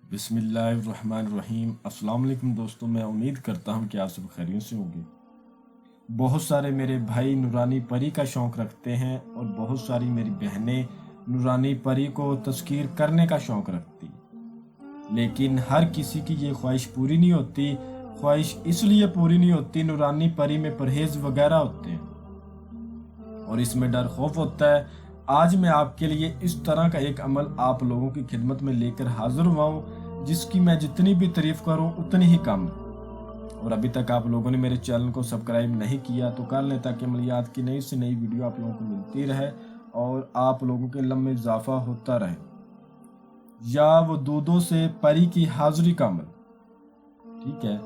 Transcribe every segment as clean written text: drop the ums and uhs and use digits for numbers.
بسم اللہ الرحمن الرحیم۔ السلام علیکم دوستوں، میں امید کرتا ہوں کہ آپ سب خیریت سے ہوں گے۔ بہت سارے میرے بھائی نورانی پری کا شوق رکھتے ہیں اور بہت ساری میری بہنیں نورانی پری کو تذکیر کرنے کا شوق رکھتی، لیکن ہر کسی کی یہ خواہش پوری نہیں ہوتی۔ خواہش اس لیے پوری نہیں ہوتی، نورانی پری میں پرہیز وغیرہ ہوتے ہیں اور اس میں ڈر خوف ہوتا ہے۔ آج میں آپ کے لیے اس طرح کا ایک عمل آپ لوگوں کی خدمت میں لے کر حاضر ہوا ہوں، جس کی میں جتنی بھی تعریف کروں اتنی ہی کم ہے۔ اور ابھی تک آپ لوگوں نے میرے چینل کو سبسکرائب نہیں کیا تو کر لیں، تاکہ عملیات کی نئی سے نئی ویڈیو آپ لوگوں کو ملتی رہے اور آپ لوگوں کے علم میں اضافہ ہوتا رہے۔ یا وہ دودوں سے پری کی حاضری کا عمل، ٹھیک ہے،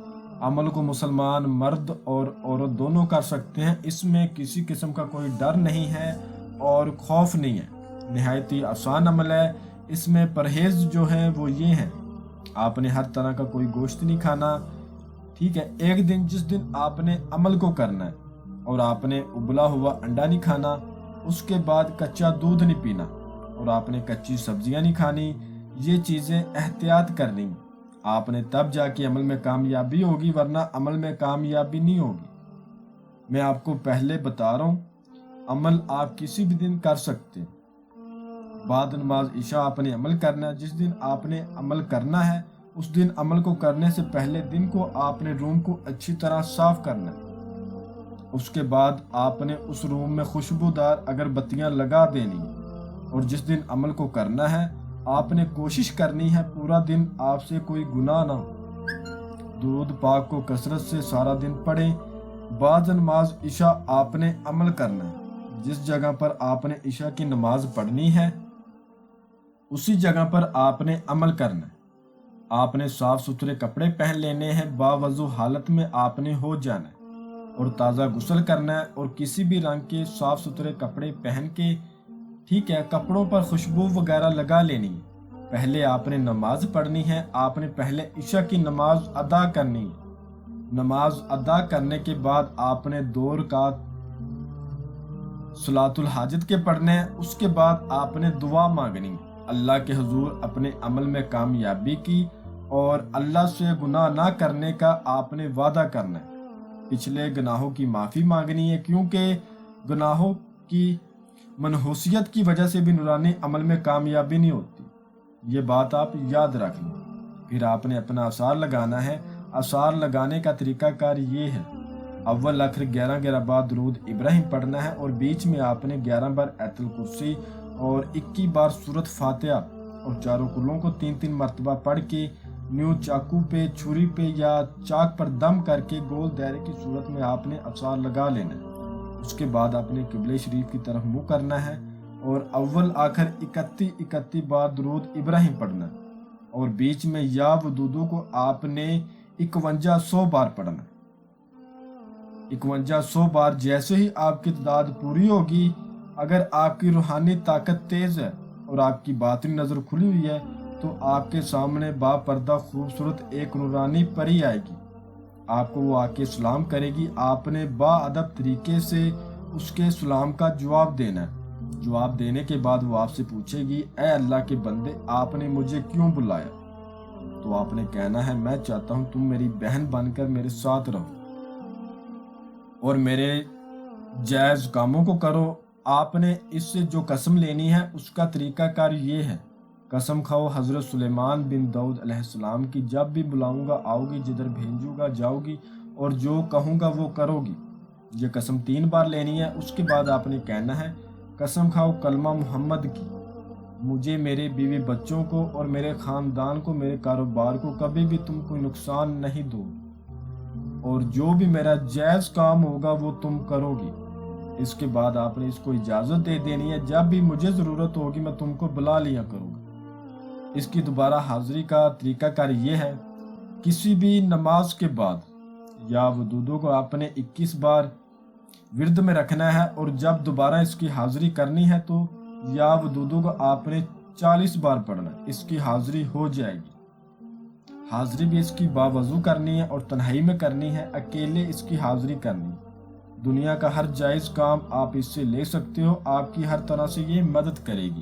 عمل کو مسلمان مرد اور عورت دونوں کر سکتے ہیں۔ اس میں کسی قسم کا کوئی ڈر نہیں ہے اور خوف نہیں ہے، نہایت ہی آسان عمل ہے۔ اس میں پرہیز جو ہے وہ یہ ہے، آپ نے ہر طرح کا کوئی گوشت نہیں کھانا، ٹھیک ہے۔ ایک دن جس دن آپ نے عمل کو کرنا ہے اور آپ نے ابلا ہوا انڈا نہیں کھانا، اس کے بعد کچا دودھ نہیں پینا اور آپ نے کچی سبزیاں نہیں کھانی، یہ چیزیں احتیاط کرنی۔ آپ نے تب جا کے عمل میں کامیابی ہوگی، ورنہ عمل میں کامیابی نہیں ہوگی۔ میں آپ کو پہلے بتا رہا ہوں، عمل آپ کسی بھی دن کر سکتے ہیں۔ بعد نماز عشاء آپ نے عمل کرنا ہے۔ جس دن آپ نے عمل کرنا ہے اس دن عمل کو کرنے سے پہلے دن کو آپ نے روم کو اچھی طرح صاف کرنا ہے۔ اس کے بعد آپ نے اس روم میں خوشبودار اگربتیاں لگا دینی ہیں، اور جس دن عمل کو کرنا ہے آپ نے کوشش کرنی ہے پورا دن آپ سے کوئی گناہ نہ ہو۔ درود پاک کو کثرت سے سارا دن پڑھیں۔ بعد نماز عشاء آپ نے عمل کرنا ہے۔ جس جگہ پر آپ نے عشاء کی نماز پڑھنی ہے اسی جگہ پر آپ نے عمل کرنا ہے۔ آپ نے صاف ستھرے کپڑے پہن لینے ہیں، باوضو حالت میں آپ نے ہو جانا ہے اور تازہ غسل کرنا ہے، اور کسی بھی رنگ کے صاف ستھرے کپڑے پہن کے، ٹھیک ہے، کپڑوں پر خوشبو وغیرہ لگا لینی ہے۔ پہلے آپ نے نماز پڑھنی ہے، آپ نے پہلے عشاء کی نماز ادا کرنی ہے۔ نماز ادا کرنے کے بعد آپ نے 2 رکعت صلاۃ الحاجت کے پڑھنے ہیں۔ اس کے بعد آپ نے دعا مانگنی ہے، اللہ کے حضور اپنے عمل میں کامیابی کی اور اللہ سے گناہ نہ کرنے کا آپ نے وعدہ کرنا ہے۔ پچھلے گناہوں کی معافی مانگنی ہے، کیونکہ گناہوں کی منحوسیت کی وجہ سے بھی نورانی عمل میں کامیابی نہیں ہوتی، یہ بات آپ یاد رکھ لیں۔ پھر آپ نے اپنا اثار لگانا ہے۔ اثار لگانے کا طریقہ کار یہ ہے، اول آخر 11 بار درود ابراہیم پڑھنا ہے، اور بیچ میں آپ نے 11 بار آیت الکرسی اور 21 بار سورۃ فاتحہ، اور چاروں کلوں کو 3 مرتبہ پڑھ کے نیو چاقو پہ، چھری پہ یا چاک پر دم کر کے گول دائرے کی صورت میں آپ نے اثار لگا لینا ہے۔ اس کے بعد آپ نے قبلہ شریف کی طرف منہ کرنا ہے اور اول آخر 31 بار درود ابراہیم پڑھنا ہے، اور بیچ میں یا ودودو کو آپ نے 5100 بار پڑھنا ہے۔ 5100 بار جیسے ہی آپ کی تعداد پوری ہوگی، اگر آپ کی روحانی طاقت تیز ہے اور آپ کی باطنی نظر کھلی ہوئی ہے، تو آپ کے سامنے با پردہ خوبصورت ایک نورانی پری آئے گی۔ آپ کو وہ آ کے سلام کرے گی۔ آپ نے با ادب طریقے سے اس کے سلام کا جواب دینا ہے۔ جواب دینے کے بعد وہ آپ سے پوچھے گی، اے اللہ کے بندے، آپ نے مجھے کیوں بلایا؟ تو آپ نے کہنا ہے، میں چاہتا ہوں تم میری بہن بن کر میرے ساتھ رہو اور میرے جائز کاموں کو کرو۔ آپ نے اس سے جو قسم لینی ہے اس کا طریقہ کار یہ ہے، قسم کھاؤ حضرت سلیمان بن داؤد علیہ السلام کی، جب بھی بلاؤں گا آؤ گی، جدھر بھیجوں گا جاؤ گی، اور جو کہوں گا وہ کرو گی۔ یہ قسم 3 بار لینی ہے۔ اس کے بعد آپ نے کہنا ہے، قسم کھاؤ کلمہ محمد کی، مجھے، میرے بیوی بچوں کو اور میرے خاندان کو، میرے کاروبار کو کبھی بھی تم کوئی نقصان نہیں دو، اور جو بھی میرا جائز کام ہوگا وہ تم کرو گی۔ اس کے بعد آپ نے اس کو اجازت دے دینی ہے، جب بھی مجھے ضرورت ہوگی میں تم کو بلا لیا کروں گا۔ اس کی دوبارہ حاضری کا طریقہ کار یہ ہے، کسی بھی نماز کے بعد یا ودودو کو آپ نے 21 بار ورد میں رکھنا ہے، اور جب دوبارہ اس کی حاضری کرنی ہے تو یا ودودو کو آپ نے 40 بار پڑھنا ہے، اس کی حاضری ہو جائے گی۔ حاضری بھی اس کی باوضو کرنی ہے اور تنہائی میں کرنی ہے، اکیلے اس کی حاضری کرنی ہے۔ دنیا کا ہر جائز کام آپ اس سے لے سکتے ہو، آپ کی ہر طرح سے یہ مدد کرے گی۔